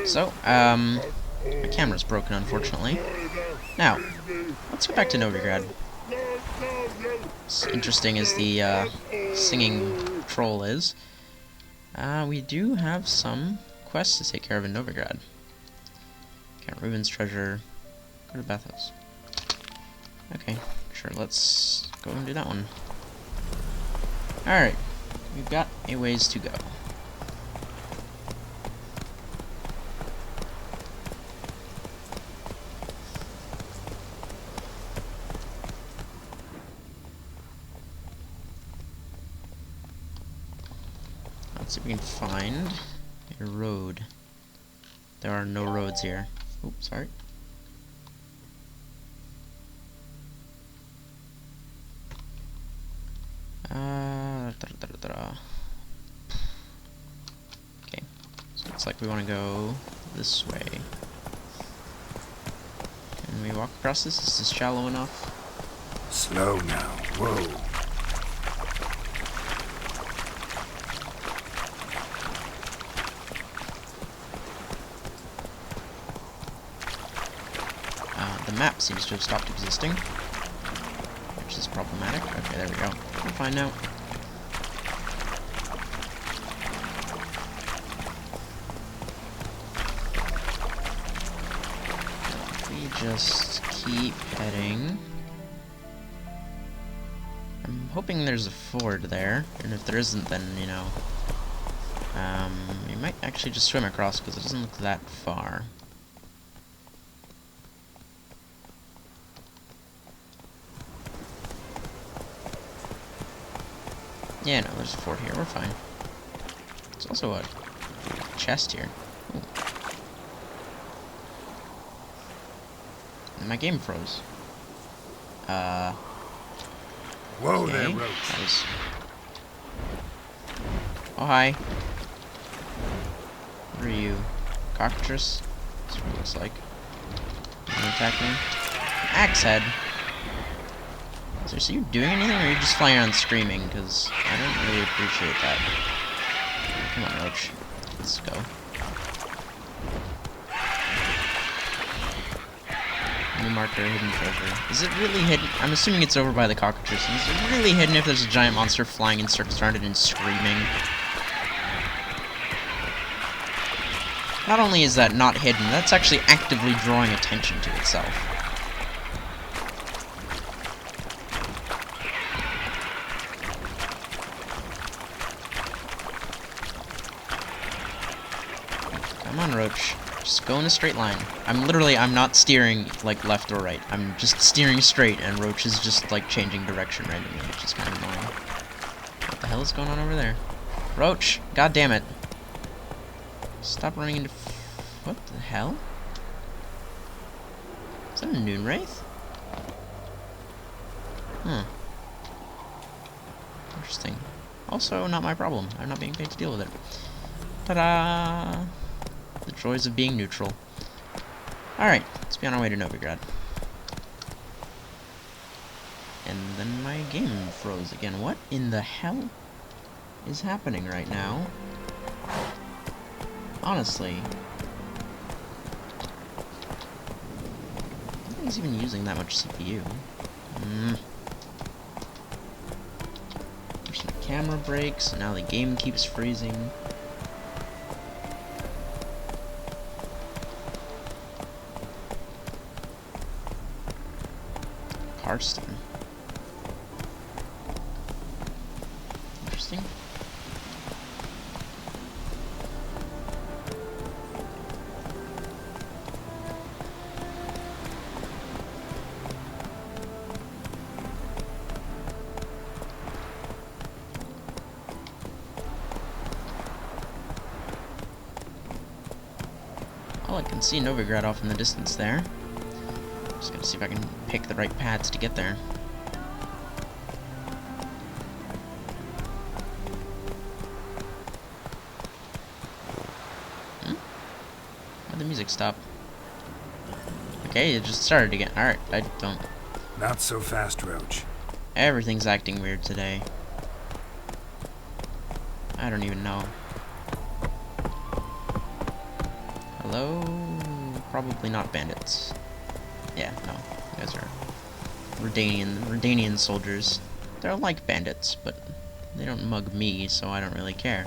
So, my camera's broken, unfortunately. Now, let's go back to Novigrad. As interesting as the singing troll is, we do have some quests to take care of in Novigrad. Count Ruben's treasure. Go to Bathhouse. Okay, sure, let's go and do that one. Alright, we've got a ways to go. Let's see if we can find a road. There are no roads here. Oops, sorry. Okay, so looks like we want to go this way. Can we walk across this? Is this shallow enough? Slow now. Whoa. The map seems to have stopped existing, which is problematic. Okay, there we go. We're fine now. We just keep heading. I'm hoping there's a ford there, and if there isn't, then, you know, we might actually just swim across, because it doesn't look that far. Yeah, no, there's a fort here. We're fine. There's also a chest here. Ooh. And my game froze. Whoa Okay. there, Roach. That was... Oh, hi. What are you? Cockatrice? That's what it looks like. You wanna attack me? Axe head. Seriously, you doing anything, or are you just flying around screaming? Because I don't really appreciate that. Come on, Roach. Let's go. New marker, hidden treasure. Is it really hidden? I'm assuming it's over by the cockatrice. Is it really hidden if there's a giant monster flying in circles around it and screaming? Not only is that not hidden, that's actually actively drawing attention to itself. Come on, Roach. Just go in a straight line. I'm not steering, like, left or right. I'm just steering straight, and Roach is just, like, changing direction randomly, which is kind of annoying. What the hell is going on over there? Roach! God damn it. Stop running into... What the hell? Is that a Noon Wraith? Huh. Interesting. Also, not my problem. I'm not being paid to deal with it. Ta-da! The joys of being neutral. Alright, let's be on our way to Novigrad. And then my game froze again. What in the hell is happening right now? Honestly. Nothing's even using that much CPU. There's some camera breaks, and now the game keeps freezing. Hearthstone. Interesting. Oh, I can see Novigrad off in the distance there. Just gotta see if I can pick the right paths to get there. Why'd the music stop? Okay, it just started again. Alright, I don't... Not so fast, Roach. Everything's acting weird today. I don't even know. Hello? Probably not bandits. Yeah, no. You guys are Redanian soldiers. They're like bandits, but they don't mug me, so I don't really care.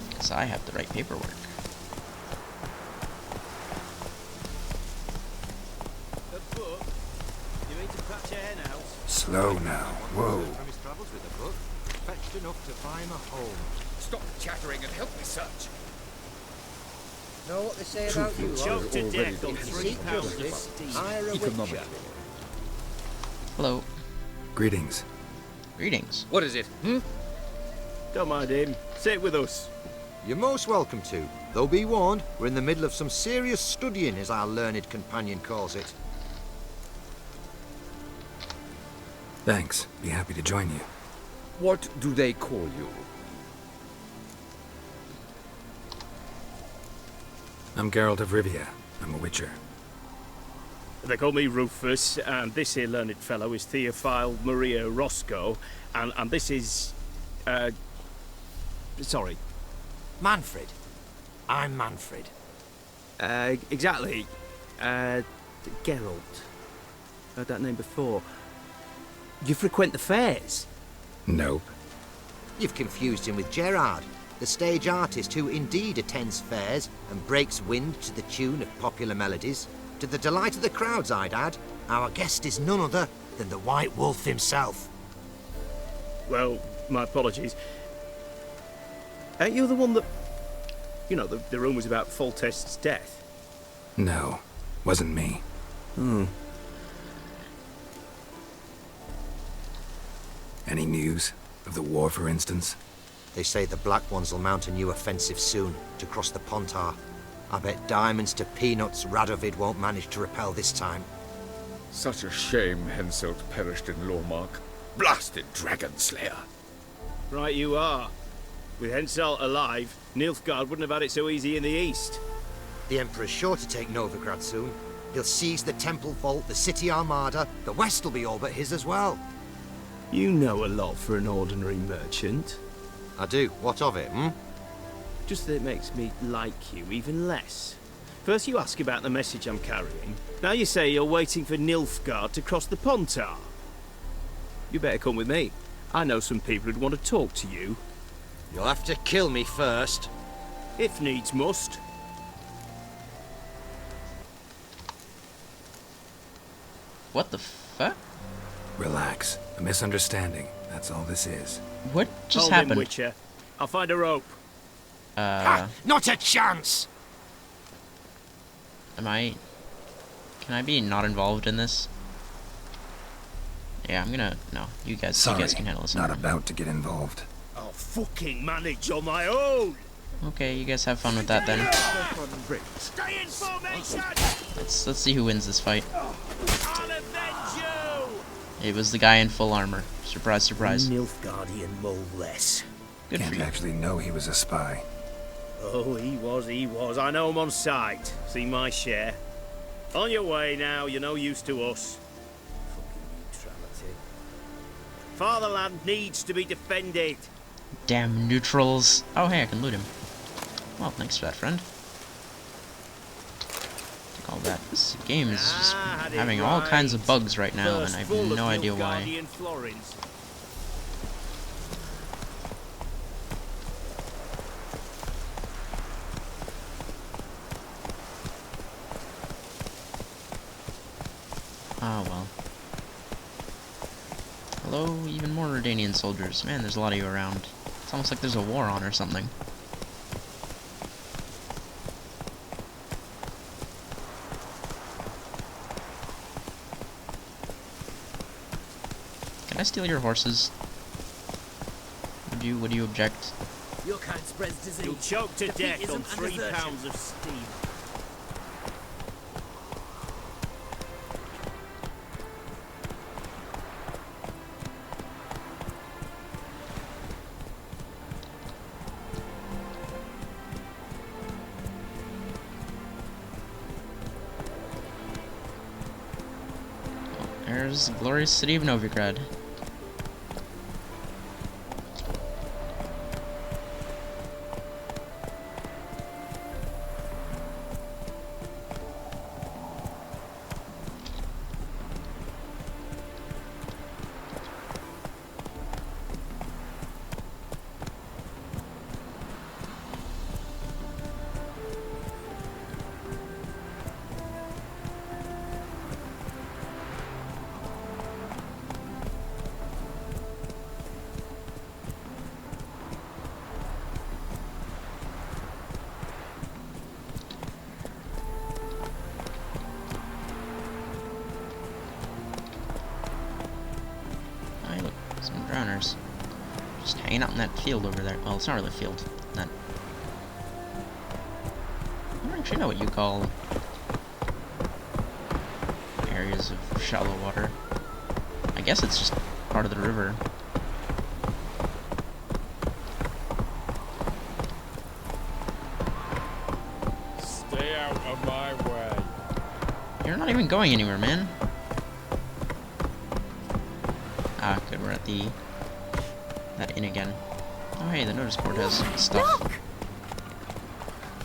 Because I have the right paperwork. Slow now. Whoa. Fetched enough to buy him a home. Stop chattering and help me search. Know what they say about you? Choked to death on If you 3 seek pounds of justice, steam. hire a Economically. witcher. Hello. Greetings. Greetings. What is it? Don't mind him. Sit with us. You're most welcome to. Though be warned, we're in the middle of some serious studying, as our learned companion calls it. Thanks. Be happy to join you. What do they call you? I'm Geralt of Rivia. I'm a witcher. They call me Rufus, and this here learned fellow is Theophile Maria Roscoe, and this is... sorry. Manfred. I'm Manfred. Exactly. Geralt. Heard that name before. You frequent the fairs? Nope. You've confused him with Gerard, the stage artist who indeed attends fairs and breaks wind to the tune of popular melodies. To the delight of the crowds, I'd add. Our guest is none other than the White Wolf himself. Well, my apologies. Ain't you the one that... You know, the rumours about Foltest's death? No. Wasn't me. Any news? Of the war, for instance? They say the Black Ones will mount a new offensive soon to cross the Pontar. I bet diamonds to peanuts Radovid won't manage to repel this time. Such a shame Henselt perished in Lormark. Blasted dragon slayer. Right you are. With Henselt alive, Nilfgaard wouldn't have had it so easy in the east. The Emperor's sure to take Novigrad soon. He'll seize the Temple Vault, the City Armada. The West will be all but his as well. You know a lot for an ordinary merchant. I do. What of it, Just that it makes me like you even less. First you ask about the message I'm carrying. Now you say you're waiting for Nilfgaard to cross the Pontar. You better come with me. I know some people who'd want to talk to you. You'll have to kill me first. If needs must. What the fuck? Relax. A misunderstanding. That's all this is. What just Hold happened? him, Witcher. I'll find a rope. Not a chance! Am I... Can I be not involved in this? Yeah, I'm gonna... No, you guys can handle this. Not about to get involved. I'll fucking manage on my own! Okay, you guys have fun with that then. Stay in formation! Let's see who wins this fight. I'll avenge you! It was the guy in full armor. Surprise, surprise. Nilfgaardian mole less. Good for Can't you. actually know he was a spy. Oh, he was. I know him on sight. See my share. On your way now, you're no use to us. Fucking neutrality. Fatherland needs to be defended. Damn neutrals. Oh, hey, I can loot him. Well, thanks for that, friend. Take all that. This game is just Had it having all right. kinds of bugs right now, and First I have full of no idea why. Nilfgaardian florins. Ah, well. Hello, even more Redanian soldiers. Man, there's a lot of you around. It's almost like there's a war on or something. Can I steal your horses? Would you object? Your kind spreads disease. You'll choke to death Defeatism on and 3 desertion. pounds of steam. There's the glorious city of Novigrad. hanging out in that field over there. Well, it's not really a field. That I don't actually know what you call areas of shallow water. I guess it's just part of the river. Stay out of my way. You're not even going anywhere, man. Ah, good, we're at that inn again. Oh hey, the notice board has stuff.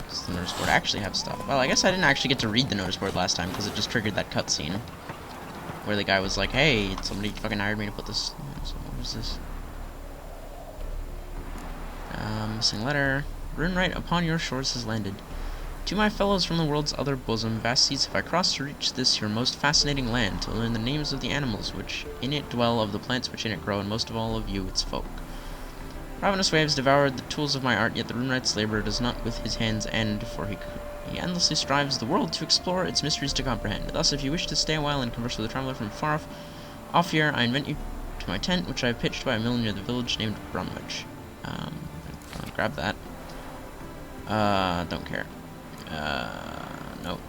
Does the notice board actually have stuff? Well, I guess I didn't actually get to read the notice board last time because it just triggered that cutscene where the guy was like, "Hey, somebody fucking hired me to put this." So what was this? Missing letter. Rune right upon your shores has landed. To my fellows from the world's other bosom, vast seas have I crossed to reach this your most fascinating land, to learn the names of the animals which in it dwell, of the plants which in it grow, and most of all of you, its folk. Ravenous waves devoured the tools of my art, yet the Runewright's labor does not with his hands end, for he endlessly strives the world to explore, its mysteries to comprehend. Thus, if you wish to stay a while and converse with a traveler from far off here, I invite you to my tent, which I have pitched by a mill near the village named Brunwich. I'll grab that. Don't care. Nope.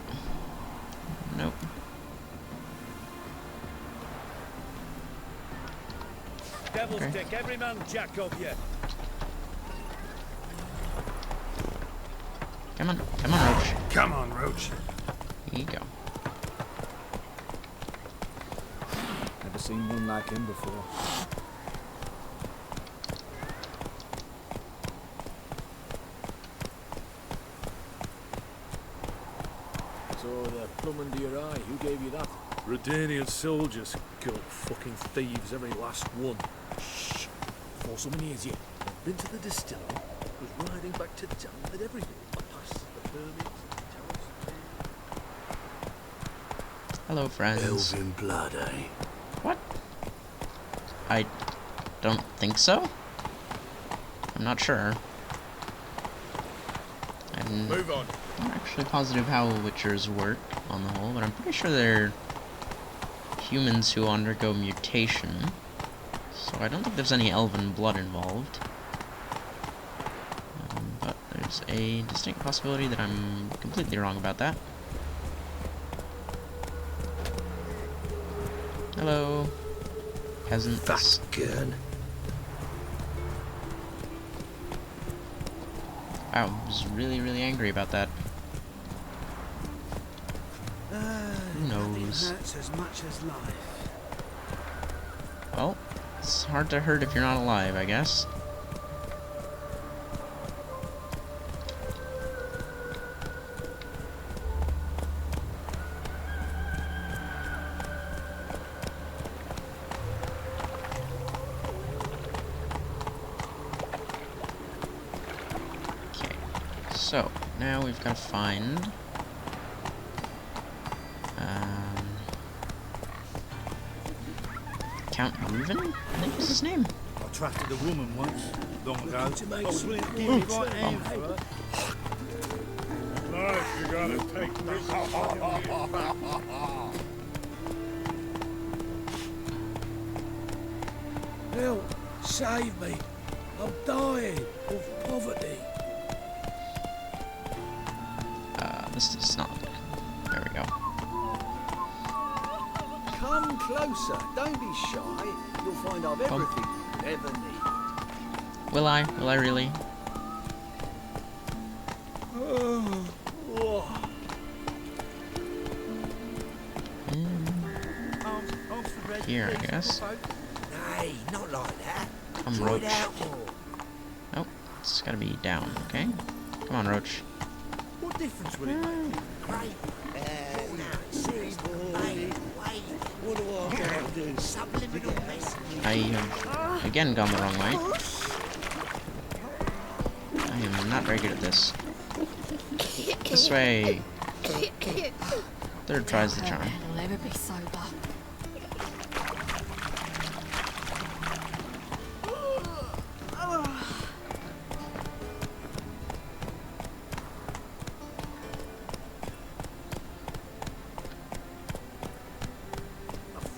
Nope. Devil's Okay. dick, every man jack of you. Come on, Roach. Come on, Roach. Here you go. Never seen one like him before. So the plum under your eye, who gave you that? Redanian soldiers killed fucking thieves, every last one. Shh! For so many years yet. Been to the distillery, was riding back to town with everything. Past the permits, Hello, friends. Elven blood, eh? What? I don't think so. I'm not sure. I'm Move on. not actually positive how Witchers work on the whole, but I'm pretty sure they're humans who undergo mutation. So I don't think there's any elven blood involved. But there's a distinct possibility that I'm completely wrong about that. Hello, peasants. Fucking. Wow, I was really, really angry about that. Who knows? Hurts as much as life. Well, it's hard to hurt if you're not alive, I guess. Okay, so now we've got to find Count Reuven? I think was his name. I trusted a woman once, long ago. To make I some wouldn't give good me right hand for her. Life, you gotta take risks on your back. Help! Save me! I'm dying of poverty. This does not. There we go. Come closer. Don't be shy. You'll find I've everything you ever need. Will I? Will I really? Here, I guess. Nay, not like that. Come, Try Roach. it out more. Nope, it's gotta be down, okay? Come on, Roach. What difference will it make? Great. Now, seriously, wait. What do I gotta do? Subliminal message. I have again gone the wrong way. I am not very good at this. This way. Third tries the charm. I'll ever be sober.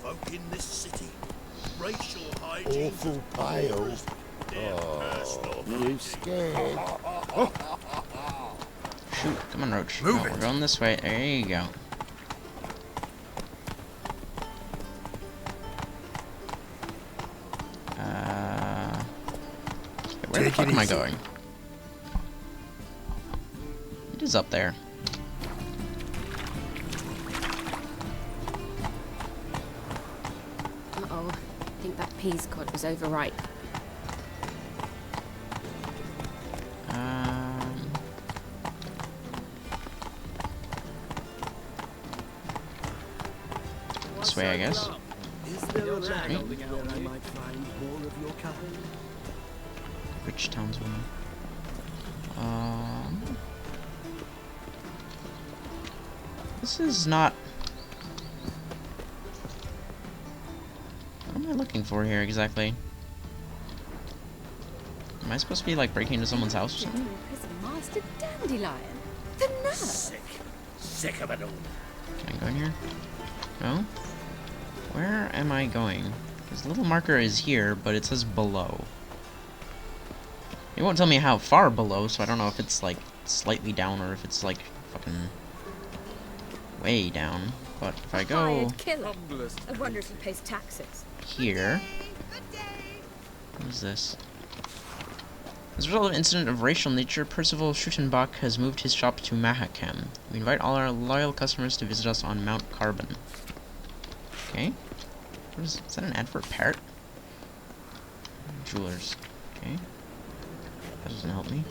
Folk in this city. Racial hygiene. Awful pale. Oh. You scared? Shoot, come on, Roach. Move No, it. we're going this way. There you go. Where the Take fuck it am I easy. going? It is up there. Uh-oh. I think that peas cod was overripe. This way, I guess. Is there a land where I might find more of your kind? Rich townswoman. This is not... What am I looking for here, exactly? Am I supposed to be, like, breaking into someone's house or something? Prison Master Dandelion. The nerve! Sick of it all. Can I go in here? No? Where am I going? Because the little marker is here, but it says below. It won't tell me how far below, so I don't know if it's, like, slightly down or if it's, like, fucking way down. But if I go Hired killer. I wonder if he pays taxes. here... What is this? As a result of an incident of racial nature, Percival Schuttenbach has moved his shop to Mahakam. We invite all our loyal customers to visit us on Mount Carbon. Okay. Is that an ad for a parrot? Jewelers. Okay. That doesn't help me.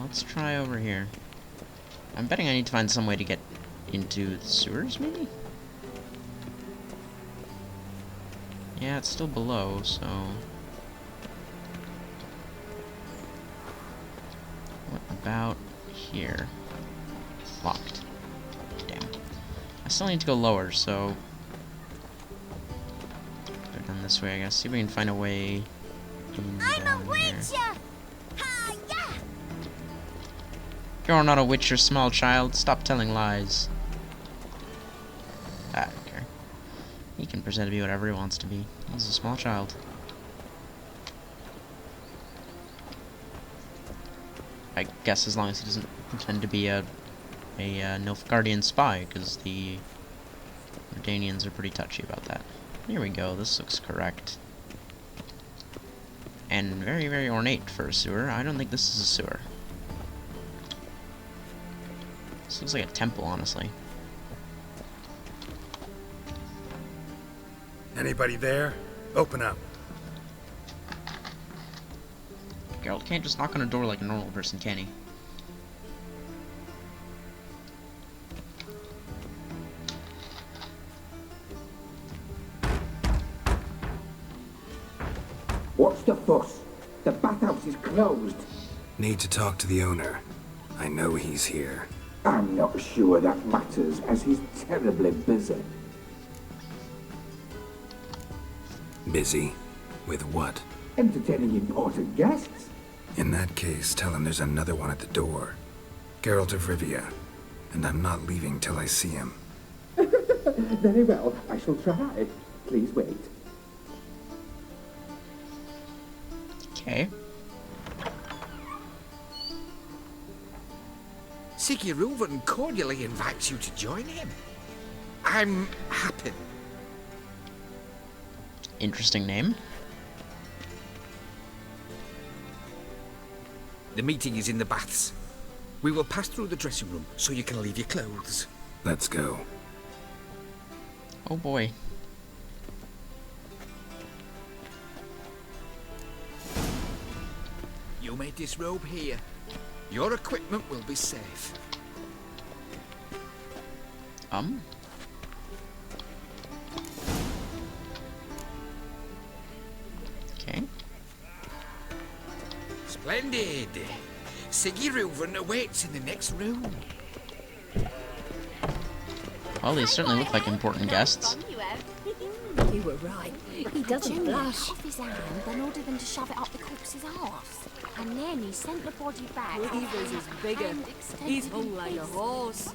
Let's try over here. I'm betting I need to find some way to get into the sewers, maybe? Yeah, it's still below, so... What about here? Locked. Damn. I still need to go lower, so... Go down this way, I guess. See if we can find a way... I'm a witcher! You're not a witcher, small child. Stop telling lies. I don't care. He can pretend to be whatever he wants to be. He's a small child. I guess as long as he doesn't pretend to be a Nilfgaardian spy, because the Redanians are pretty touchy about that. Here we go. This looks correct. And very, very ornate for a sewer. I don't think this is a sewer. This looks like a temple, honestly. Anybody there? Open up. Geralt can't just knock on a door like a normal person, can he? What's the fuss? The bathhouse is closed. Need to talk to the owner. I know he's here. I'm not sure that matters, as he's terribly busy. Busy? With what? Entertaining important guests. In that case, tell him there's another one at the door. Geralt of Rivia. And I'm not leaving till I see him. Very well, I shall try. Please wait. Okay. Sigurd cordially invites you to join him. I'm happy. Interesting name. The meeting is in the baths. We will pass through the dressing room so you can leave your clothes. Let's go. Oh boy. You may disrobe here. Your equipment will be safe. Okay. Splendid. Sigurd awaits in the next room. Well, these certainly look like important guests. You were right. He doesn't blush. Off his hand, then ordered them to shove it up the corpse's arse. And then he sent the body back. Reavers is bigger. He's hung like a horse.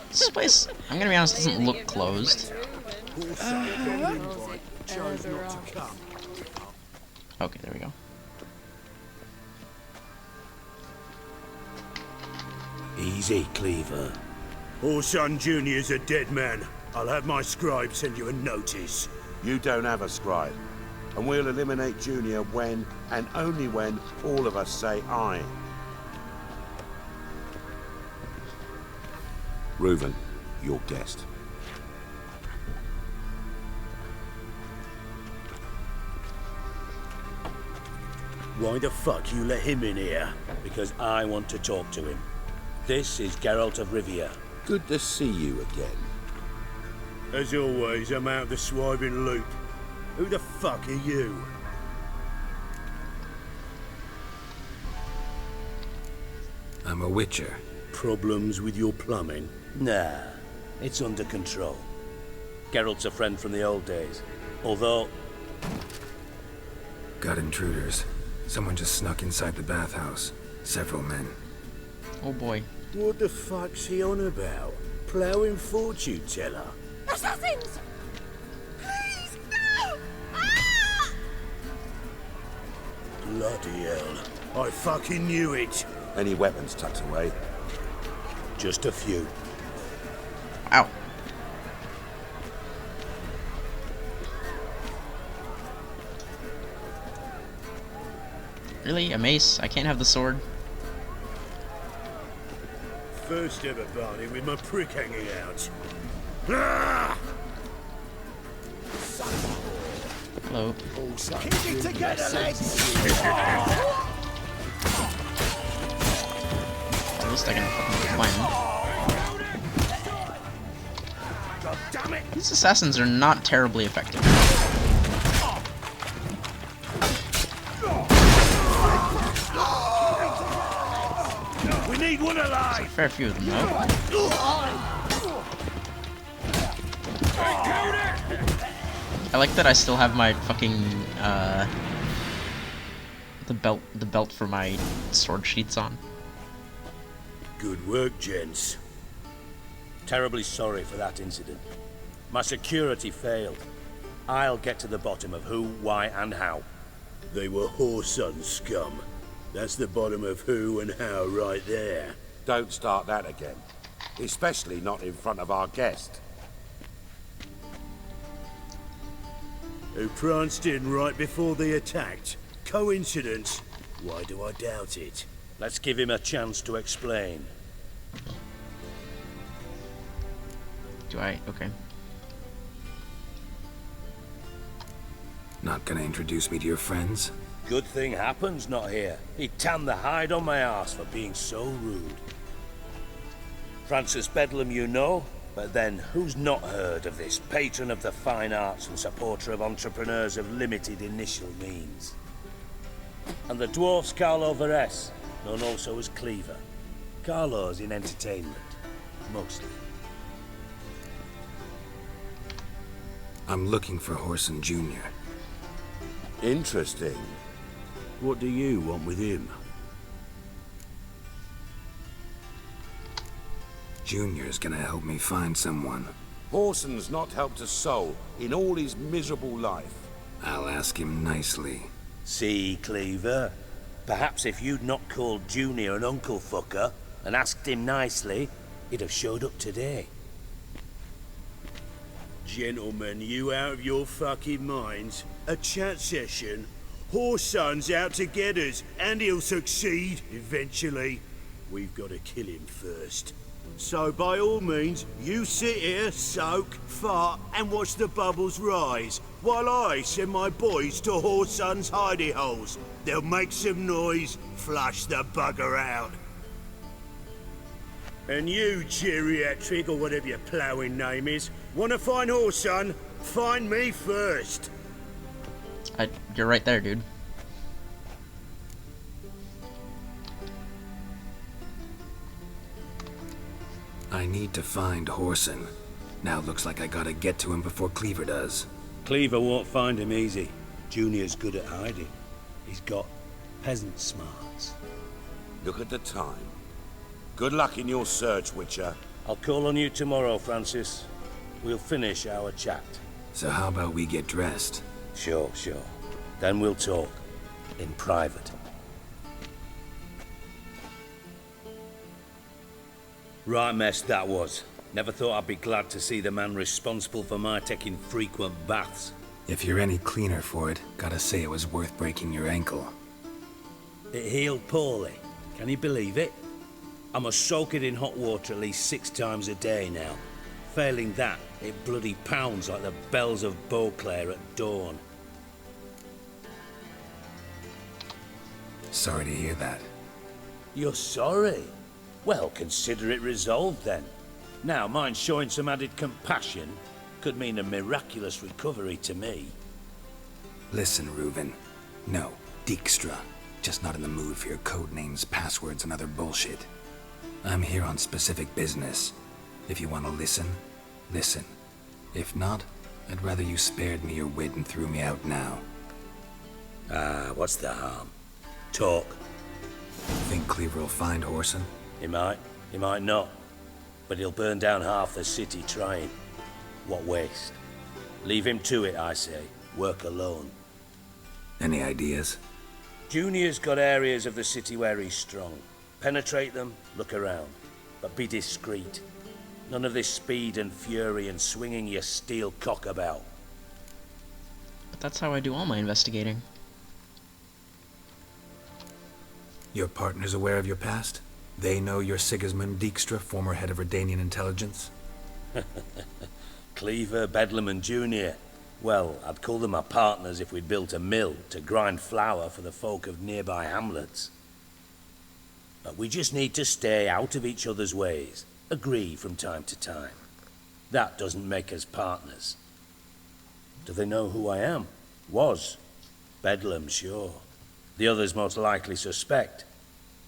This place, I'm gonna be honest, doesn't look closed. Chose not to come. Okay, there we go. Easy, Cleaver. Orson Jr.'s a dead man. I'll have my scribe send you a notice. You don't have a scribe. And we'll eliminate Junior when, and only when, all of us say aye. Reuven, your guest. Why the fuck you let him in here? Because I want to talk to him. This is Geralt of Rivia. Good to see you again. As always, I'm out of the swiving loop. Who the fuck are you? I'm a witcher. Problems with your plumbing? Nah, it's under control. Geralt's a friend from the old days. Although... Got intruders. Someone just snuck inside the bathhouse. Several men. Oh boy. What the fuck's he on about? Ploughing fortune teller? Assassins! Please, no! Ah! Bloody hell. I fucking knew it. Any weapons tucked away? Just a few. Ow. Really? A mace? I can't have the sword? First ever party with my prick hanging out. Ah! Hello. Keep it together, lads! At least I can fucking climb. These assassins are not terribly effective. We need one alive! There's a fair few of them, though. I like that I still have my fucking, the belt for my sword sheaths on. Good work, gents. Terribly sorry for that incident. My security failed. I'll get to the bottom of who, why, and how. They were whoreson scum. That's the bottom of who and how right there. Don't start that again. Especially not in front of our guest. Who pranced in right before they attacked. Coincidence? Why do I doubt it? Let's give him a chance to explain. Do I? Okay. Not gonna introduce me to your friends? Good thing Happen's not here. He tanned the hide on my arse for being so rude. Francis Bedlam you know, but then who's not heard of this patron of the fine arts and supporter of entrepreneurs of limited initial means? And the dwarf's Carlo Veres, known also as Cleaver. Carlo's in entertainment, mostly. I'm looking for Whoreson Jr. Interesting. What do you want with him? Junior's gonna help me find someone. Whoreson's not helped a soul in all his miserable life. I'll ask him nicely. See, Cleaver? Perhaps if you'd not called Junior an uncle fucker and asked him nicely, he'd have showed up today. Gentlemen, you out of your fucking minds? A chat session? Whoreson's out to get us, and he'll succeed, eventually. We've got to kill him first. So by all means, you sit here, soak, fart, and watch the bubbles rise, while I send my boys to Whoreson's hidey holes. They'll make some noise, flush the bugger out. And you, geriatric, or whatever your ploughing name is, wanna find Whoreson? Find me first. You're right there, dude. I need to find Whoreson. Now looks like I gotta get to him before Cleaver does. Cleaver won't find him easy. Junior's good at hiding. He's got peasant smarts. Look at the time. Good luck in your search, Witcher. I'll call on you tomorrow, Francis. We'll finish our chat. So how about we get dressed? Sure. Then we'll talk. in private. Right mess that was. Never thought I'd be glad to see the man responsible for my taking frequent baths. If you're any cleaner for it, gotta say it was worth breaking your ankle. It healed poorly. Can you believe it? I must soak it in hot water at least 6 times a day now. Failing that, it bloody pounds like the bells of Beauclair at dawn. Sorry to hear that. You're sorry? Well, consider it resolved then. Now, mind showing some added compassion could mean a miraculous recovery to me. Listen, Reuven. No, Dijkstra. Just not in the mood for your code names, passwords, and other bullshit. I'm here on specific business. If you want to listen, listen. If not, I'd rather you spared me your wit and threw me out now. What's the harm? Talk. Think Cleaver will find Whoreson? He might not. But he'll burn down half the city trying. What waste. Leave him to it, I say. Work alone. Any ideas? Junior's got areas of the city where he's strong. Penetrate them, look around. But be discreet. None of this speed and fury and swinging your steel cock about. But that's how I do all my investigating. Your partner's aware of your past? They know you're Sigismund Dijkstra, former head of Redanian intelligence? Cleaver, Bedlam and Junior. Well, I'd call them my partners if we'd built a mill to grind flour for the folk of nearby hamlets. But we just need to stay out of each other's ways. Agree from time to time. That doesn't make us partners. Do they know who I am? Was. Bedlam, sure. The others most likely suspect.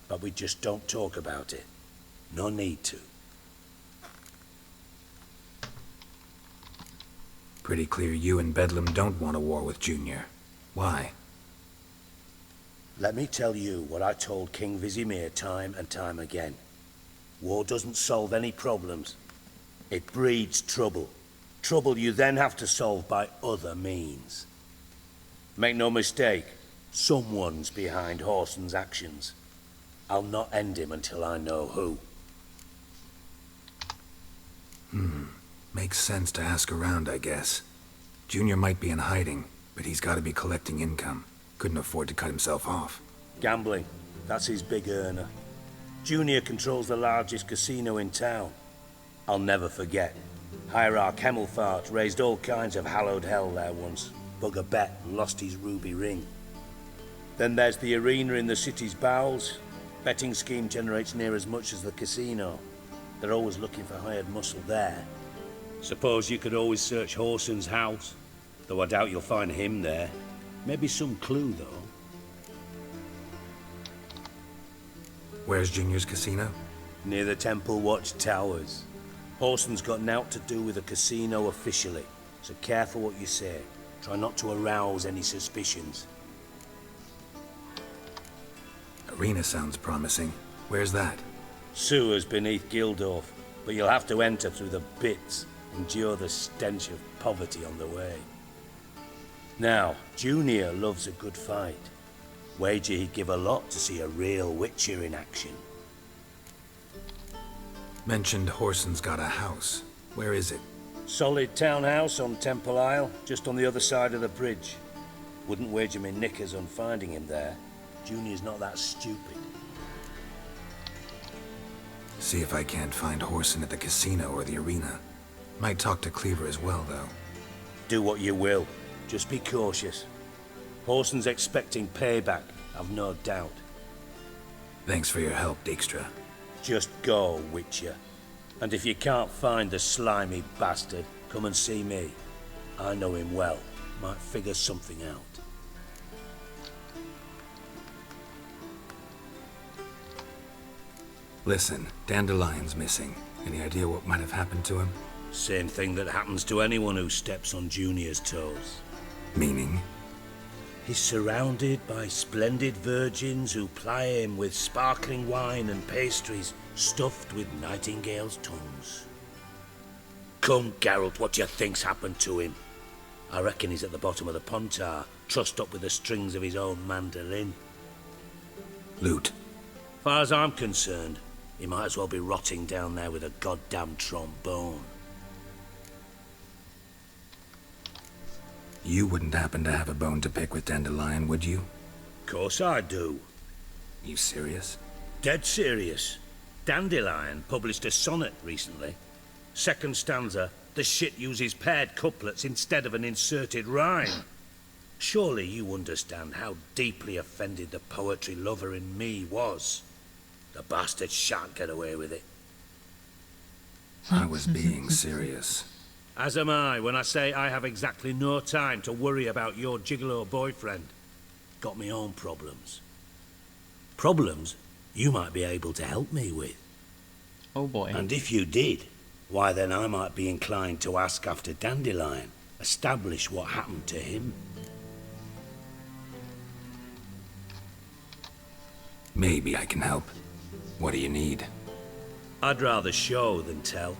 But we just don't talk about it. No need to. Pretty clear you and Bedlam don't want a war with Junior. Why? Let me tell you what I told King Vizimir time and time again. War doesn't solve any problems. It breeds trouble. Trouble you then have to solve by other means. Make no mistake, someone's behind Whoreson's actions. I'll not end him until I know who. Makes sense to ask around, I guess. Junior might be in hiding, but he's got to be collecting income. Couldn't afford to cut himself off. Gambling. That's his big earner. Junior controls the largest casino in town. I'll never forget. Hierarch Hemmelfart raised all kinds of hallowed hell there once. Bugger bet and lost his ruby ring. Then there's the arena in the city's bowels. Betting scheme generates near as much as the casino. They're always looking for hired muscle there. Suppose you could always search Whoreson's house, though I doubt you'll find him there. Maybe some clue, though. Where's Junior's casino? Near the Temple Watch Towers. Whoreson's got naught to do with the casino officially, so careful what you say. Try not to arouse any suspicions. Arena sounds promising. Where's that? Sewers beneath Gildorf, but you'll have to enter through the bits, endure the stench of poverty on the way. Now, Junior loves a good fight. Wager he'd give a lot to see a real Witcher in action. Mentioned Whoreson's got a house. Where is it? Solid townhouse on Temple Isle, just on the other side of the bridge. Wouldn't wager me knickers on finding him there. Junior's not that stupid. See if I can't find Whoreson at the casino or the arena. Might talk to Cleaver as well, though. Do what you will. Just be cautious. Whoreson's expecting payback, I've no doubt. Thanks for your help, Dijkstra. Just go, Witcher. And if you can't find the slimy bastard, come and see me. I know him well. Might figure something out. Listen, Dandelion's missing. Any idea what might have happened to him? Same thing that happens to anyone who steps on Junior's toes. Meaning? He's surrounded by splendid virgins who ply him with sparkling wine and pastries stuffed with nightingales' tongues. Come, Geralt, what do you think's happened to him? I reckon he's at the bottom of the Pontar, trussed up with the strings of his own mandolin. Loot. Far as I'm concerned, he might as well be rotting down there with a goddamn trombone. You wouldn't happen to have a bone to pick with Dandelion, would you? Course I do. You serious? Dead serious. Dandelion published a sonnet recently. Second stanza, the shit uses paired couplets instead of an inserted rhyme. Surely you understand how deeply offended the poetry lover in me was. The bastard shan't get away with it. I was being serious. As am I when I say I have exactly no time to worry about your gigolo boyfriend. Got me own problems. Problems you might be able to help me with. Oh boy. And if you did, why then I might be inclined to ask after Dandelion, establish what happened to him. Maybe I can help. What do you need? I'd rather show than tell.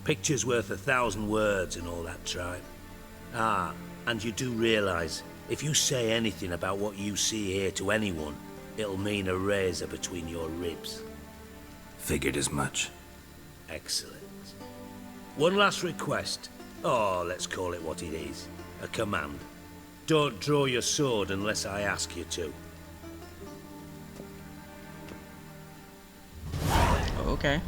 Picture's worth 1,000 words and all that tripe. Ah, and you do realise, if you say anything about what you see here to anyone, it'll mean a razor between your ribs. Figured as much. Excellent. One last request. Oh, let's call it what it is. A command. Don't draw your sword unless I ask you to. Okay.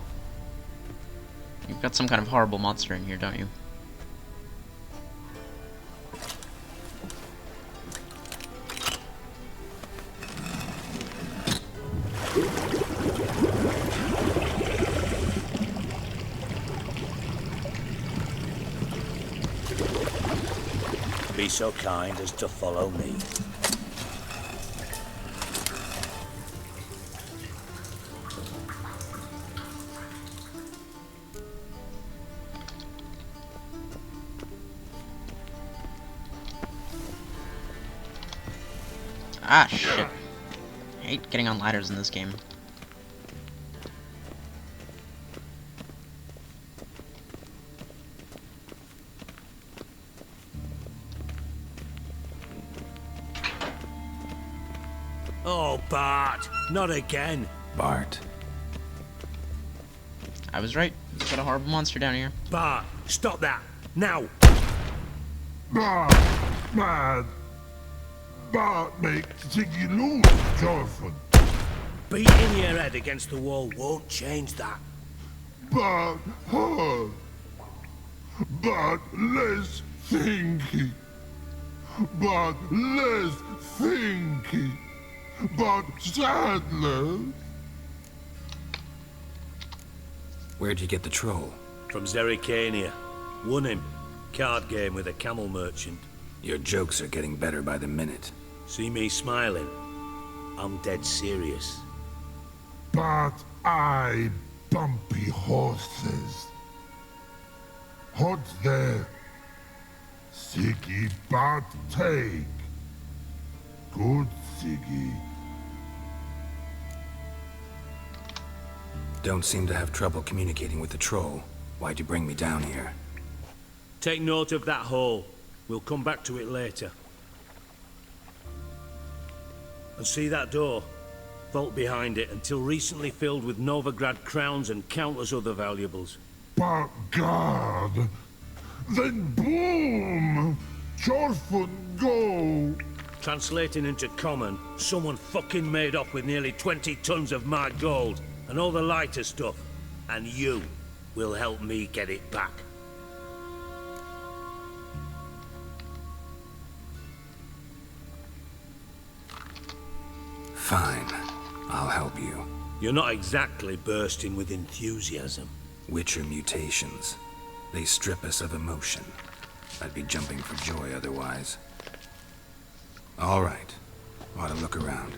You've got some kind of horrible monster in here, don't you? Be so kind as to follow me. Ah, shit. I hate getting on ladders in this game. Oh, Bart! Not again! Bart. I was right. You've got a horrible monster down here. Bart, stop that! Now! Bart, man! Bart makes Ziggy lose, Jonathan. Beating your head against the wall won't change that. Bart hurt. Bart less thinky. Bart less thinky. Bart sadness. Where'd you get the troll? From Zerrikania. Won him. Card game with a camel merchant. Your jokes are getting better by the minute. See me smiling? I'm dead serious. But I bumpy horses. Hot there. Siggy but take. Good Siggy. Don't seem to have trouble communicating with the troll. Why'd you bring me down here? Take note of that hole. We'll come back to it later. And see that door? Vault behind it, until recently filled with Novigrad crowns and countless other valuables. But God! Then boom! Chorfun go! Translating into common, someone fucking made off with nearly 20 tons of my gold, and all the lighter stuff. And you will help me get it back. Fine. I'll help you. You're not exactly bursting with enthusiasm. Witcher mutations. They strip us of emotion. I'd be jumping for joy otherwise. All right. Ought to look around.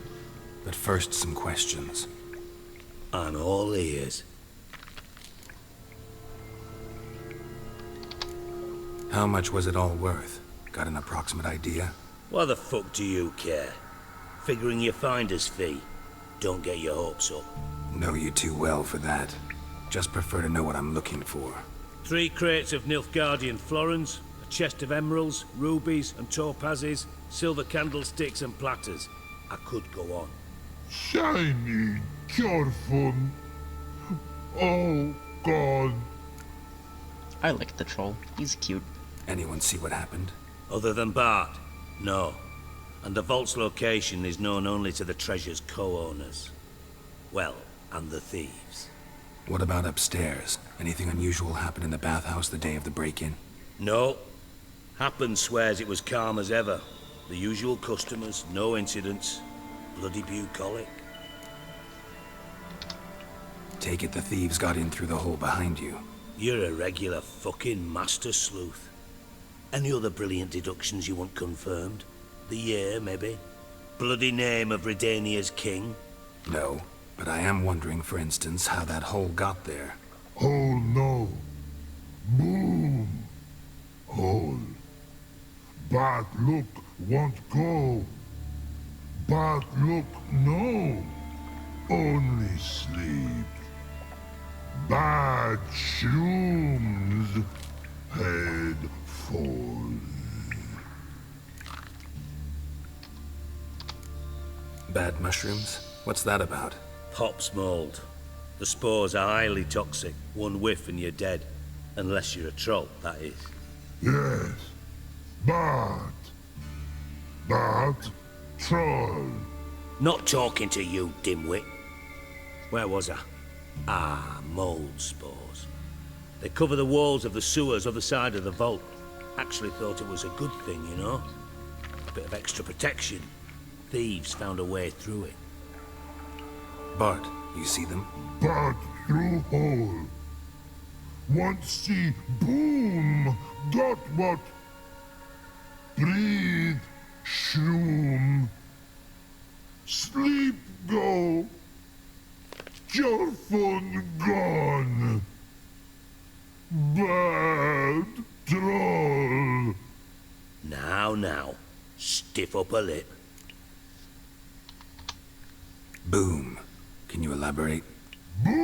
But first, some questions. I'm all ears. How much was it all worth? Got an approximate idea? Why the fuck do you care? Figuring your finder's fee. Don't get your hopes up. Know you too well for that. Just prefer to know what I'm looking for. 3 crates of Nilfgaardian florins, a chest of emeralds, rubies and topazes, silver candlesticks and platters. I could go on. Shiny Jorfun. Oh, God. I like the troll. He's cute. Anyone see what happened? Other than Bart? No. And the vault's location is known only to the treasure's co-owners. Well, and the thieves. What about upstairs? Anything unusual happen in the bathhouse the day of the break-in? No. Happen swears it was calm as ever. The usual customers, no incidents. Bloody bucolic. Take it the thieves got in through the hole behind you. You're a regular fucking master sleuth. Any other brilliant deductions you want confirmed? The year, maybe? Bloody name of Redania's king? No, but I am wondering, for instance, how that hole got there. Oh no. Boom. Hole. But look, won't go. But look, no. Only sleep. Bad shrooms. Head falls. Bad mushrooms? What's that about? Pop's mold. The spores are highly toxic. One whiff and you're dead. Unless you're a troll, that is. Yes. But troll. Not talking to you, dimwit. Where was I? Ah, mold spores. They cover the walls of the sewers other side of the vault. Actually thought it was a good thing, you know? A bit of extra protection. Thieves found a way through it. Bart, you see them? But through hole. Once see boom. Got what? Breathe. Shroom. Sleep go. Your phone gone. Bad troll. Now. Stiff up a lip. Boom. Can you elaborate? Boom.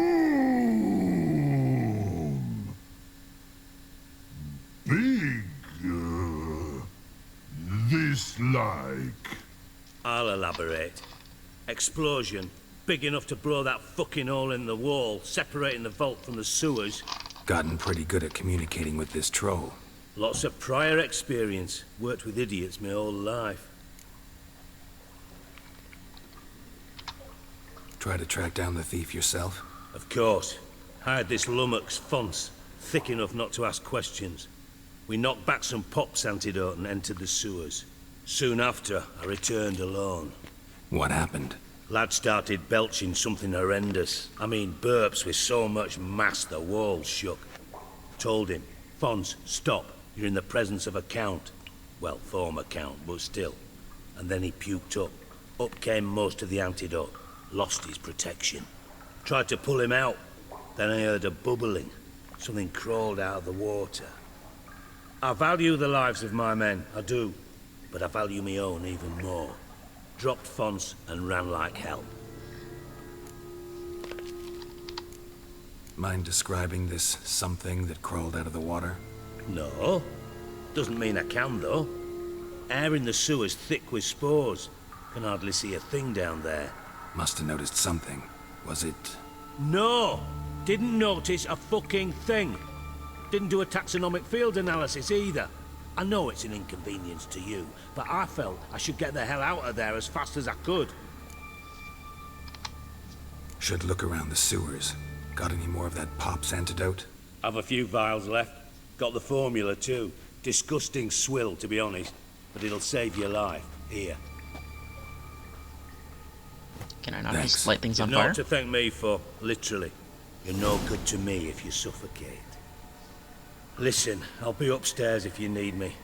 Big. This like. I'll elaborate. Explosion. Big enough to blow that fucking hole in the wall, separating the vault from the sewers. Gotten pretty good at communicating with this troll. Lots of prior experience. Worked with idiots my whole life. Try to track down the thief yourself? Of course. Hired this lummox Fons, thick enough not to ask questions. We knocked back some Pop's antidote and entered the sewers. Soon after, I returned alone. What happened? Lad started belching something horrendous. I mean, burps with so much mass the walls shook. Told him, Fons, stop. You're in the presence of a count. Well, former count, but still. And then he puked up. Up came most of the antidote. Lost his protection. Tried to pull him out. Then I heard a bubbling. Something crawled out of the water. I value the lives of my men, I do. But I value my own even more. Dropped Fons and ran like hell. Mind describing this something that crawled out of the water? No. Doesn't mean I can, though. Air in the sewer's thick with spores. Can hardly see a thing down there. Must have noticed something. Was it... No! Didn't notice a fucking thing. Didn't do a taxonomic field analysis either. I know it's an inconvenience to you, but I felt I should get the hell out of there as fast as I could. Should look around the sewers. Got any more of that Pop's antidote? Have a few vials left. Got the formula too. Disgusting swill, to be honest. But it'll save your life. Here. Can I not Thanks. just light things on You're fire? not to thank me for, literally. You're no good to me if you suffocate. Listen, I'll be upstairs if you need me.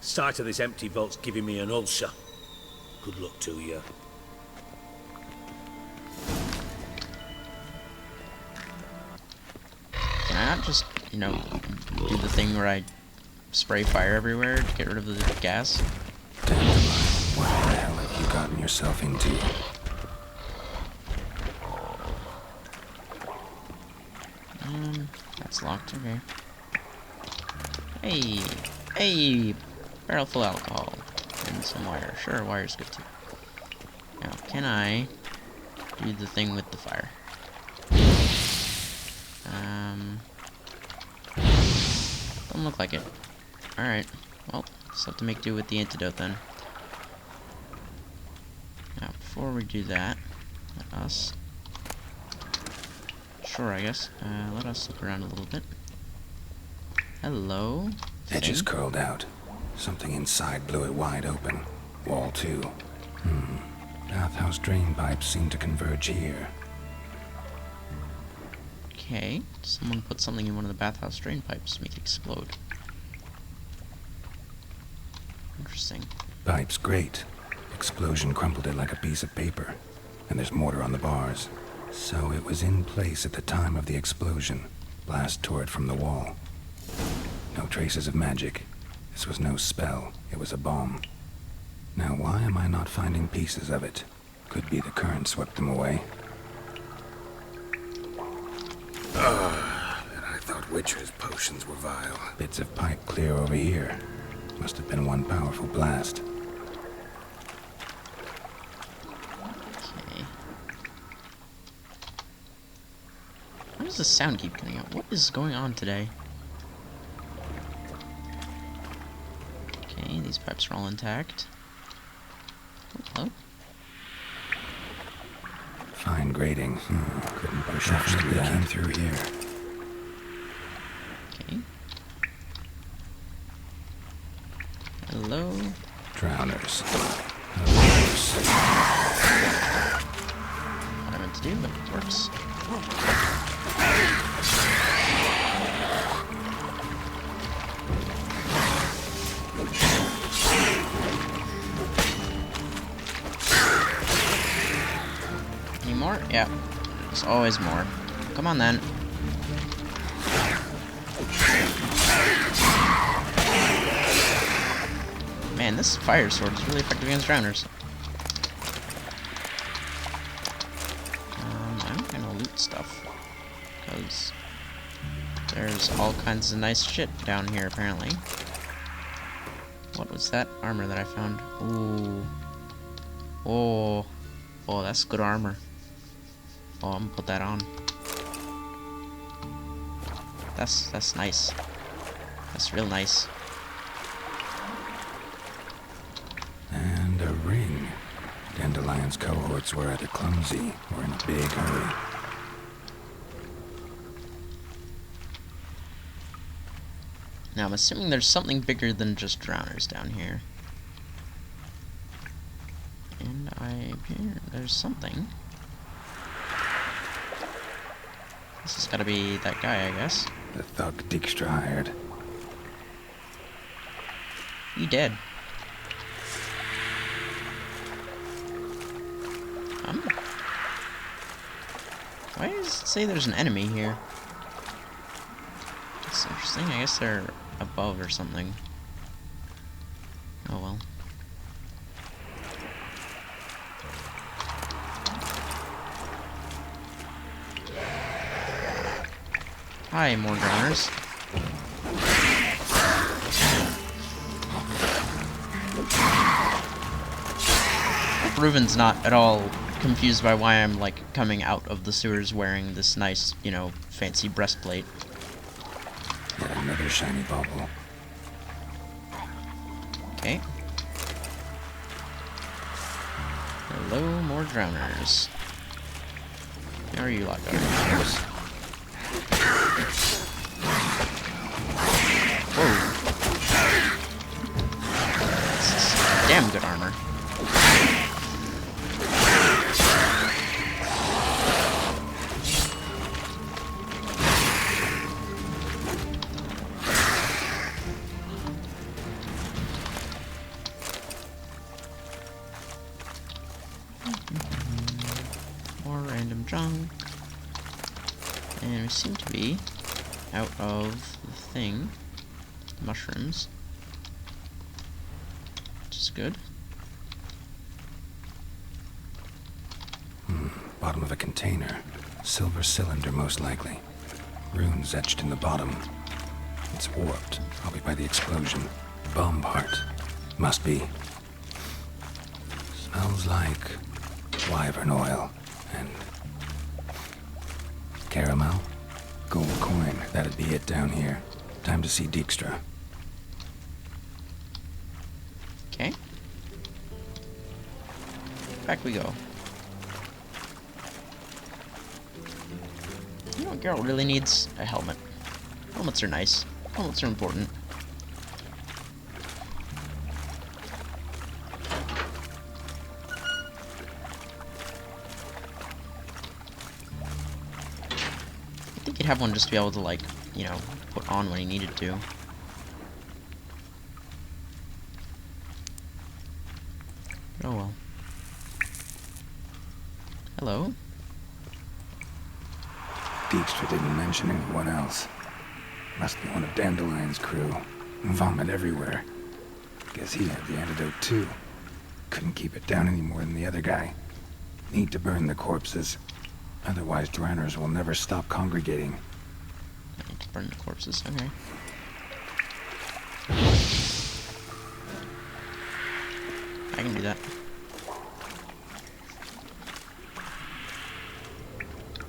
Sight of this empty vault's giving me an ulcer. Good luck to you. Can I not just, you know, do the thing where I spray fire everywhere to get rid of the gas? What the hell have you gotten yourself into? That's locked, okay. Hey, barrel full of alcohol. And And some wire. Sure, wire's good too. Now, can I do the thing with the fire? Doesn't look like it. Alright. Well, just have to make do with the antidote then. Now, before we do that, let us... Sure, I guess. Let us look around a little bit. Hello? Edges curled out. Something inside blew it wide open. Wall too. Bathhouse drain pipes seem to converge here. Okay. Someone put something in one of the bathhouse drain pipes to make it explode. Interesting. Pipes grate. Explosion crumpled it like a piece of paper. And there's mortar on the bars. So it was in place at the time of the explosion. Blast tore it from the wall. No traces of magic. This was no spell. It was a bomb. Now why am I not finding pieces of it? Could be the current swept them away. And I thought Witcher's potions were vile. Bits of pipe clear over here. Must have been one powerful blast. Okay. Why does the sound keep coming out? What is going on today? Okay, these pipes are all intact. Oh, hello. Fine grating. Couldn't push off through that. Came through here. Okay. Hello. Drowners. What I meant to do, but it works. Any more? Yeah. There's always more. Come on then. Man, this fire sword is really effective against drowners. I'm gonna loot stuff. Because there's all kinds of nice shit down here, apparently. What was that armor that I found? Ooh. Oh. Oh, that's good armor. Oh, I'm gonna put that on. That's nice. That's real nice. And a ring. Dandelion's cohorts were either clumsy or in a big hurry. Now, I'm assuming there's something bigger than just drowners down here. And there's something. This has got to be that guy, I guess. The thug Dijkstra hired. You dead. Why does it say there's an enemy here? That's interesting. I guess they're above or something. Oh well. Hi, more drowners. Reuven's not at all confused by why I'm, like, coming out of the sewers wearing this nice, you know, fancy breastplate. Yet another shiny bauble. Okay. Hello, more drowners. How are you, like? Whoa. This is damn good armor. More random junk. And we seem to be out of the thing. Mushrooms. Which is good. Bottom of a container. Silver cylinder, most likely. Runes etched in the bottom. It's warped, probably by the explosion. Bomb part. Must be. Smells like wyvern oil and caramel. Gold coin, that'd be it down here. Time to see Dijkstra. Okay. Back we go. You know what Geralt really needs? A helmet. Helmets are nice. Helmets are important. I think he'd have one just to be able to, like, you know, put on when he needed to. Oh well. Hello? Dijkstra didn't mention anyone else. Must be one of Dandelion's crew. Vomit everywhere. Guess he had the antidote too. Couldn't keep it down any more than the other guy. Need to burn the corpses. Otherwise, Dranners will never stop congregating. Need to burn the corpses, okay. I can do that.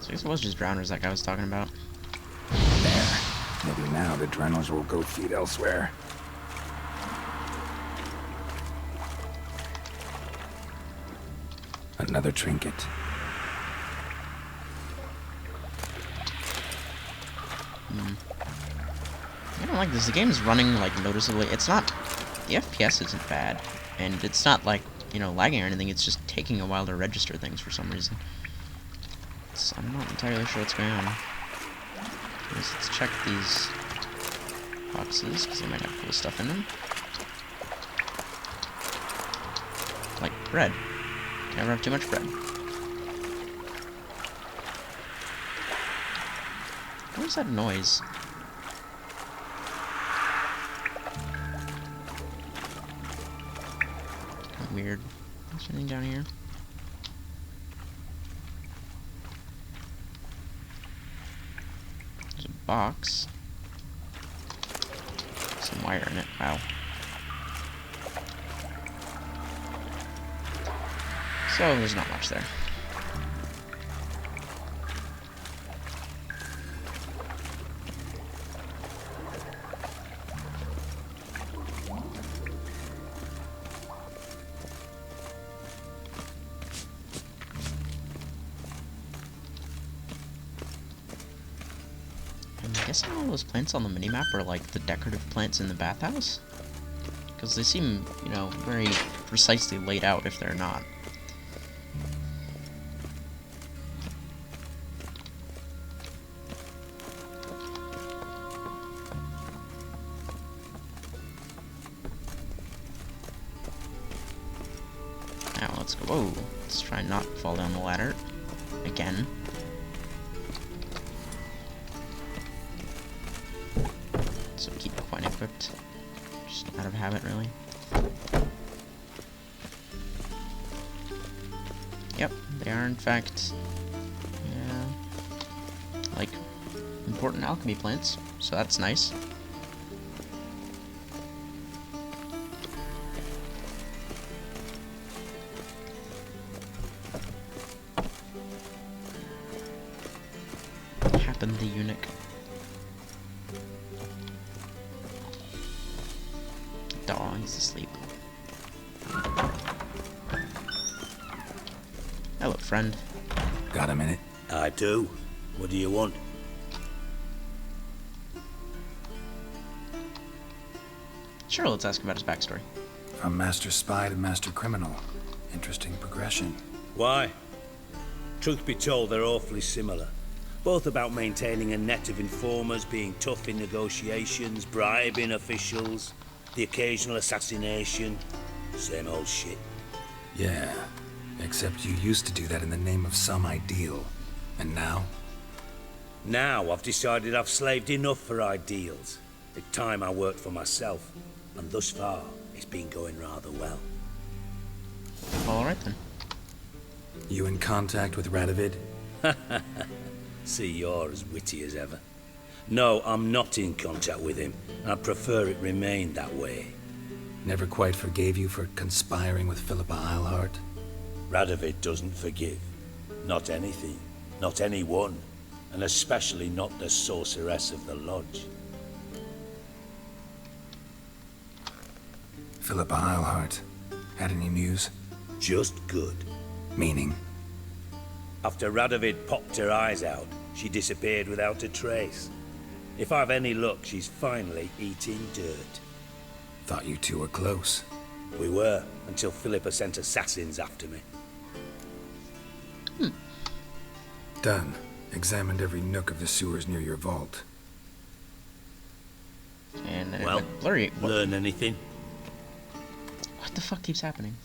So I guess it was just drowners that guy was talking about. There. Maybe now the Dranners will go feed elsewhere. Another trinket. I don't like this. The game's running, like, noticeably. It's not... The FPS isn't bad. And it's not, like, you know, lagging or anything. It's just taking a while to register things for some reason. I'm not entirely sure what's going on. Let's check these boxes, because they might have cool stuff in them. Like bread. Can never have too much bread. What is that noise? Kinda weird. Is there anything down here? There's a box. Some wire in it. Wow. So there's not much there. I'm guessing all those plants on the minimap are like the decorative plants in the bathhouse? Because they seem, you know, very precisely laid out if they're not. Now let's go. Whoa! Let's try and not fall down the ladder again. So keep the coin equipped. Just out of habit, really. Yep, they are in fact, yeah, like important alchemy plants. So that's nice. Happened the eunuch. Oh, he's asleep. Hello, friend. Got a minute? I do. What do you want? Sure, let's ask about his backstory. From master spy to master criminal. Interesting progression. Why? Truth be told, they're awfully similar. Both about maintaining a net of informers, being tough in negotiations, bribing officials, the occasional assassination. Same old shit. Yeah, except you used to do that in the name of some ideal. And now? Now I've decided I've slaved enough for ideals. It's time I worked for myself. And thus far, it's been going rather well. Alright then. You in contact with Radovid? See, you're as witty as ever. No, I'm not in contact with him. I'd prefer it remained that way. Never quite forgave you for conspiring with Philippa Eilhart? Radovid doesn't forgive. Not anything, not anyone, and especially not the sorceress of the lodge. Philippa Eilhart. Had any news? Just good. Meaning? After Radovid popped her eyes out, she disappeared without a trace. If I've any luck, she's finally eating dirt. Thought you two were close. We were, until Philippa sent assassins after me. Done. Examined every nook of the sewers near your vault. And well, blurry. Learn anything? What the fuck keeps happening?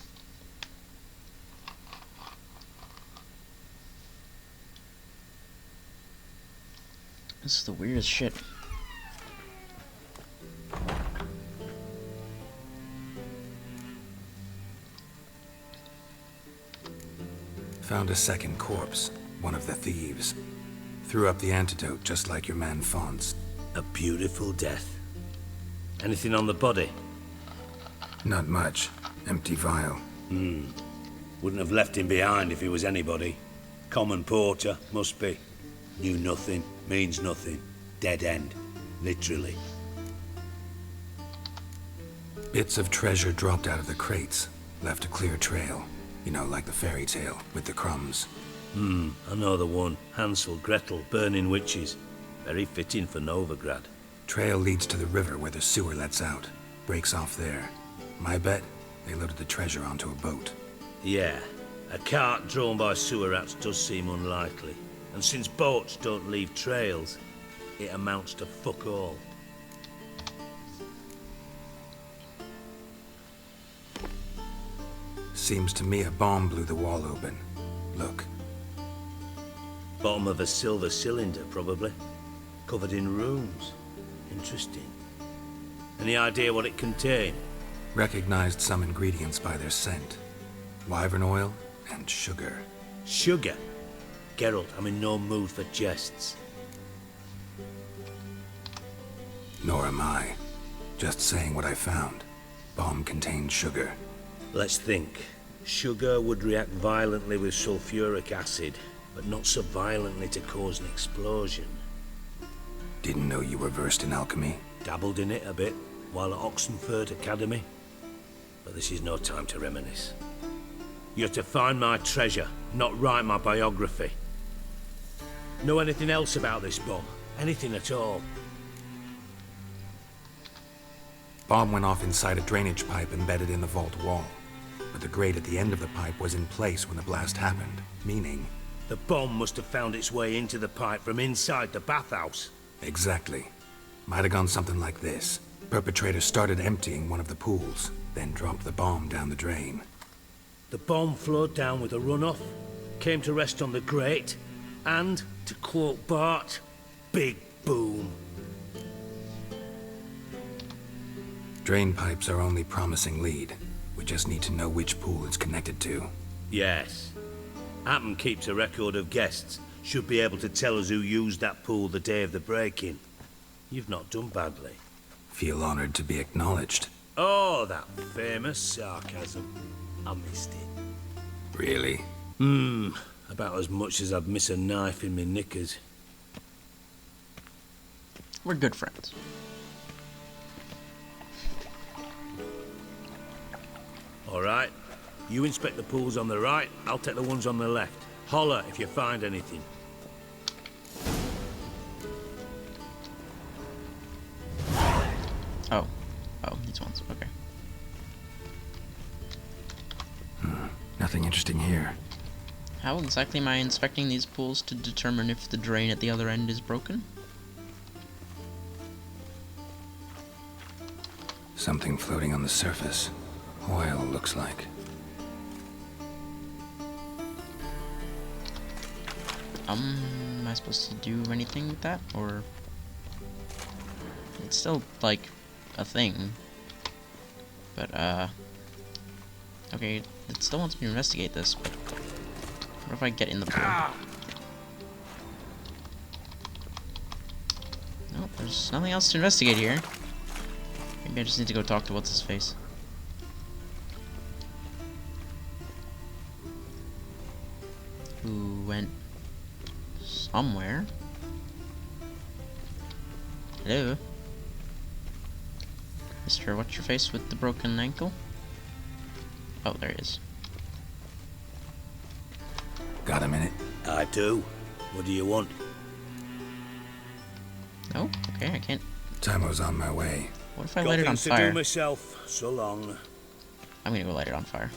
This is the weirdest shit. Found a second corpse. One of the thieves. Threw up the antidote just like your man Fonz. A beautiful death. Anything on the body? Not much. Empty vial. Wouldn't have left him behind if he was anybody. Common porter, must be. Knew nothing, means nothing. Dead end. Literally. Bits of treasure dropped out of the crates. Left a clear trail. You know, like the fairy tale, with the crumbs. I know the one. Hansel, Gretel, burning witches. Very fitting for Novigrad. Trail leads to the river where the sewer lets out. Breaks off there. My bet, they loaded the treasure onto a boat. Yeah. A cart drawn by sewer rats does seem unlikely. And since boats don't leave trails, it amounts to fuck all. Seems to me a bomb blew the wall open. Look. Bottom of a silver cylinder, probably. Covered in runes. Interesting. Any idea what it contained? Recognized some ingredients by their scent. Wyvern oil and sugar. Sugar? Geralt, I'm in no mood for jests. Nor am I. Just saying what I found. Bomb contained sugar. Let's think. Sugar would react violently with sulfuric acid, but not so violently to cause an explosion. Didn't know you were versed in alchemy. Dabbled in it a bit, while at Oxenford Academy. But this is no time to reminisce. You're to find my treasure, not write my biography. Know anything else about this bomb? Anything at all? Bomb went off inside a drainage pipe embedded in the vault wall. But the grate at the end of the pipe was in place when the blast happened, meaning... The bomb must have found its way into the pipe from inside the bathhouse. Exactly. Might have gone something like this. Perpetrator started emptying one of the pools, then dropped the bomb down the drain. The bomb flowed down with a runoff, came to rest on the grate, and, to quote Bart, big boom. Drain pipes are only promising lead. We just need to know which pool it's connected to. Yes. Appen keeps a record of guests. Should be able to tell us who used that pool the day of the break-in. You've not done badly. Feel honored to be acknowledged. Oh, that famous sarcasm. I missed it. Really? About as much as I'd miss a knife in my knickers. We're good friends. All right. You inspect the pools on the right, I'll take the ones on the left. Holler if you find anything. Oh. Oh, these ones. Okay. Nothing interesting here. How exactly am I inspecting these pools to determine if the drain at the other end is broken? Something floating on the surface. Oil, looks like. Am I supposed to do anything with that, or... It's still, like, a thing. But, okay, it still wants me to investigate this, but... What if I get in the pool? Nope, there's nothing else to investigate here. Maybe I just need to go talk to what's-his-face. went somewhere. Hello? Mr. What's-your-face with the broken ankle? Oh, there he is. Got a minute? I do. What do you want? Oh, okay, I can't. Time's on my way. What if I light it on to fire? do myself. So long. I'm gonna go light it on fire.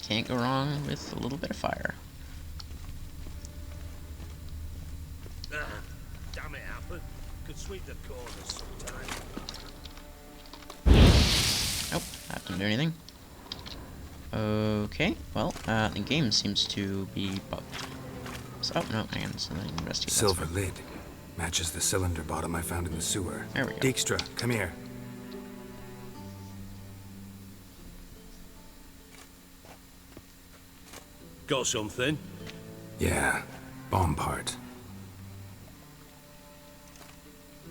Can't go wrong with a little bit of fire. Damn it, Apple. Could sweep the corners sometime. Nope, that didn't do anything. Okay, well, the game seems to be bugged. So, oh, no, hang on, so then investigate. Silver lid. Matches the cylinder bottom I found in the sewer. There we go. Dijkstra, come here. Got something? Yeah, bomb part.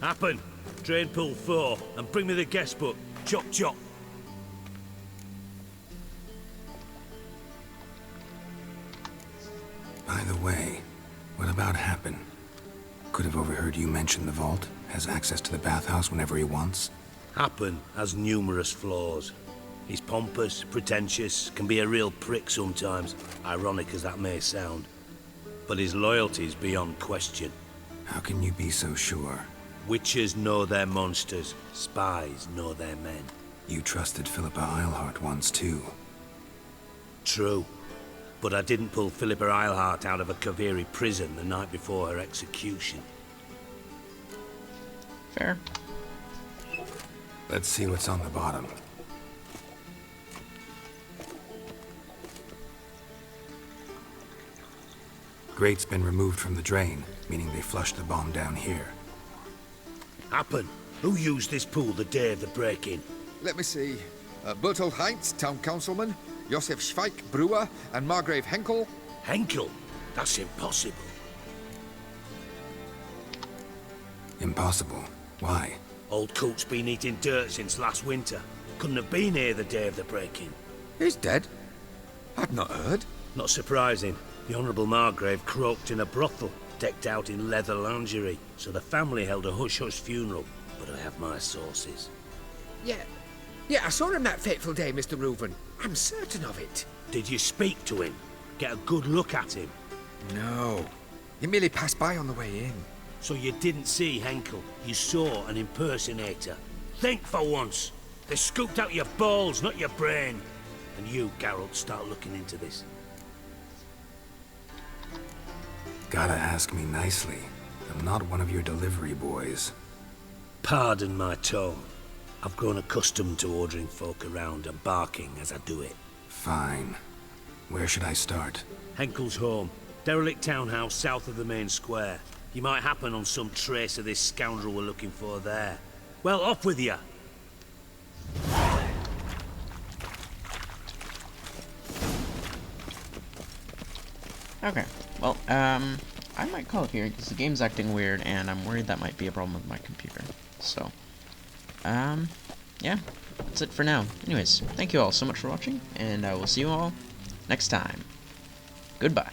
Happen. Drain pool 4, and bring me the guest book. Chop chop. By the way, what about Happen? Could have overheard you mention the vault. Has access to the bathhouse whenever he wants. Happen has numerous flaws. He's pompous, pretentious, can be a real prick sometimes, ironic as that may sound. But his loyalty's beyond question. How can you be so sure? Witches know their monsters, spies know their men. You trusted Philippa Eilhart once too. True. But I didn't pull Philippa Eilhart out of a Kaviri prison the night before her execution. Fair. Let's see what's on the bottom. Grate's been removed from the drain, meaning they flushed the bomb down here. Happen. Who used this pool the day of the break-in? Let me see. Bertold Heinz, town councilman, Josef Schweik, brewer, and Margrave Henkel. Henkel? That's impossible. Impossible? Why? Old Coot's been eating dirt since last winter. Couldn't have been here the day of the break-in. He's dead? I'd not heard. Not surprising. The Honourable Margrave croaked in a brothel, decked out in leather lingerie, so the family held a hush-hush funeral. But I have my sources. Yeah, I saw him that fateful day, Mr. Reuven. I'm certain of it. Did you speak to him? Get a good look at him? No. He merely passed by on the way in. So you didn't see Henkel. You saw an impersonator. Think for once. They scooped out your balls, not your brain. And you, Geralt, start looking into this. Gotta ask me nicely. I'm not one of your delivery boys. Pardon my tone. I've grown accustomed to ordering folk around and barking as I do it. Fine. Where should I start? Henkel's home. Derelict townhouse south of the main square. You might happen on some trace of this scoundrel we're looking for there. Well, off with you. Okay, well, I might call it here because the game's acting weird and I'm worried that might be a problem with my computer. So, yeah, that's it for now. Anyways, thank you all so much for watching, and I will see you all next time. Goodbye.